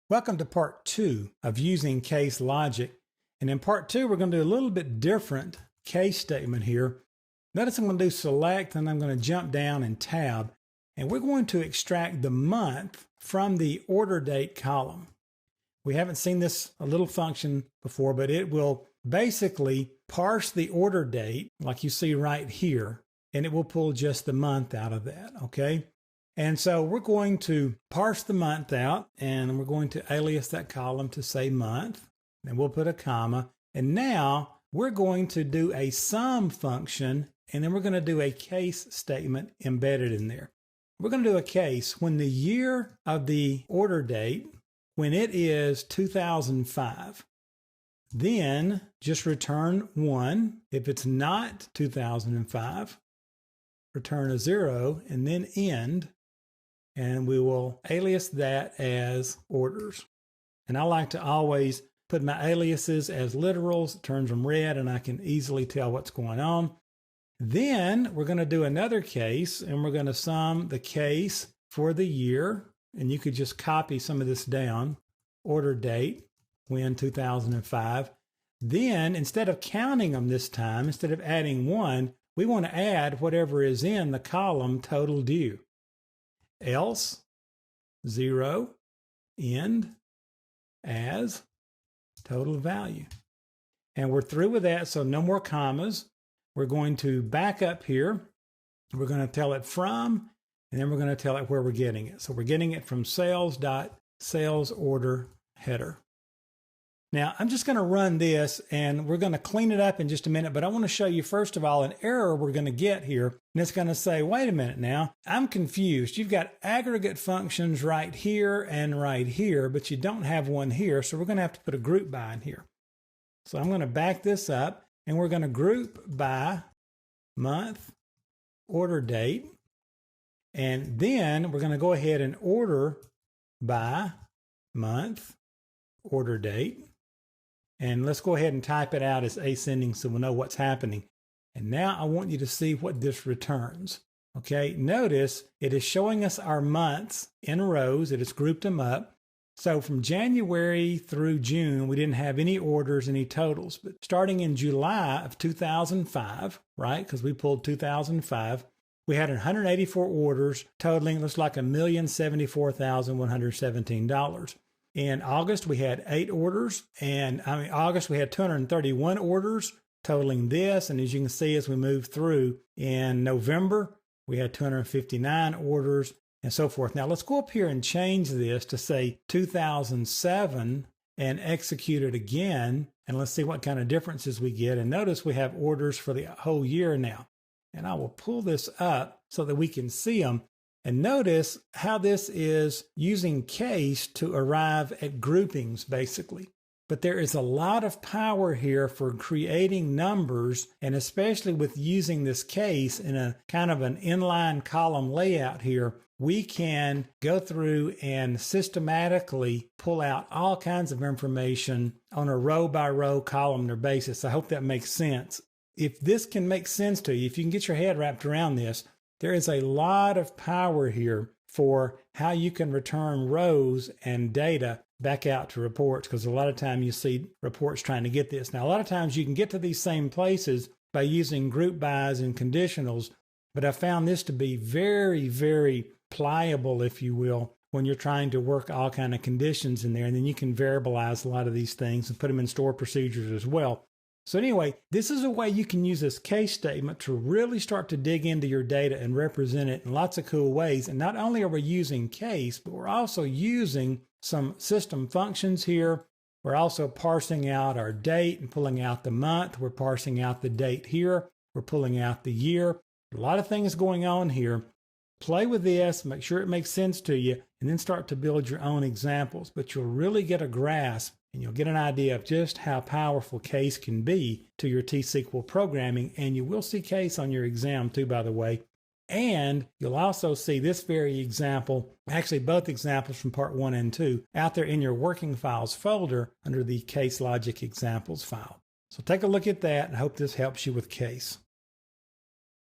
Welcome to part 2 of using case logic. And in part 2, we're going to do a little bit different case statement here. Notice I'm going to do select and I'm going to jump down and tab. And we're going to extract the month from the order date column. We haven't seen this little function before, but it will basically parse the order date like you see right here, and it will pull just the month out of that, okay? And so we're going to parse the month out, and we're going to alias that column to say month, and we'll put a comma. And now we're going to do a sum function, and then we're going to do a case statement embedded in there. We're going to do a case when the year of the order date, when it is 2005, then just return 1. If it's not 2005, return a 0, and then end. And we will alias that as orders. And I like to always put my aliases as literals. It turns them red and I can easily tell what's going on. Then we're going to do another case, and we're going to sum the case for the year. And you could just copy some of this down. Order date, when 2005. Then instead of counting them this time, instead of adding 1, we want to add whatever is in the column total due. Else, 0, end, as, total value. And we're through with that, so no more commas. We're going to back up here. We're going to tell it from, and then we're going to tell it where we're getting it. So we're getting it from sales.salesOrder header. Now, I'm just going to run this, and we're going to clean it up in just a minute, but I want to show you, first of all, an error we're going to get here. And it's going to say, wait a minute now, I'm confused. You've got aggregate functions right here and right here, but you don't have one here, so we're going to have to put a group by in here. So I'm going to back this up, and we're going to group by month, order date, and then we're going to go ahead and order by month, order date. And let's go ahead and type it out as ascending so we'll know what's happening. And now I want you to see what this returns. Okay, notice it is showing us our months in rows. It has grouped them up. So from January through June, we didn't have any orders, any totals. But starting in July of 2005, right, because we pulled 2005, we had 184 orders totaling, looks like $1,074,117. In August, we had 8 orders, and August we had 231 orders totaling this. And as you can see, as we move through, in November, we had 259 orders and so forth. Now let's go up here and change this to say 2007 and execute it again. And let's see what kind of differences we get. And notice we have orders for the whole year now. And I will pull this up so that we can see them. And notice how this is using case to arrive at groupings, basically. But there is a lot of power here for creating numbers, and especially with using this case in a kind of an inline column layout here, we can go through and systematically pull out all kinds of information on a row-by-row, columnar basis. I hope that makes sense. If this can make sense to you, if you can get your head wrapped around this, there is a lot of power here for how you can return rows and data back out to reports, because a lot of time you see reports trying to get this. Now, a lot of times you can get to these same places by using group bys and conditionals, but I found this to be very, very pliable, if you will, when you're trying to work all kind of conditions in there. And then you can variabilize a lot of these things and put them in store procedures as well. So anyway, this is a way you can use this case statement to really start to dig into your data and represent it in lots of cool ways. And not only are we using case, but we're also using some system functions here. We're also parsing out our date and pulling out the month. We're parsing out the date here. We're pulling out the year. A lot of things going on here. Play with this, make sure it makes sense to you, and then start to build your own examples. But you'll really get a grasp and you'll get an idea of just how powerful case can be to your T-SQL programming. And you will see case on your exam too, by the way. And you'll also see this very example, actually both examples from part 1 and 2, out there in your working files folder under the case logic examples file. So take a look at that, and I hope this helps you with case.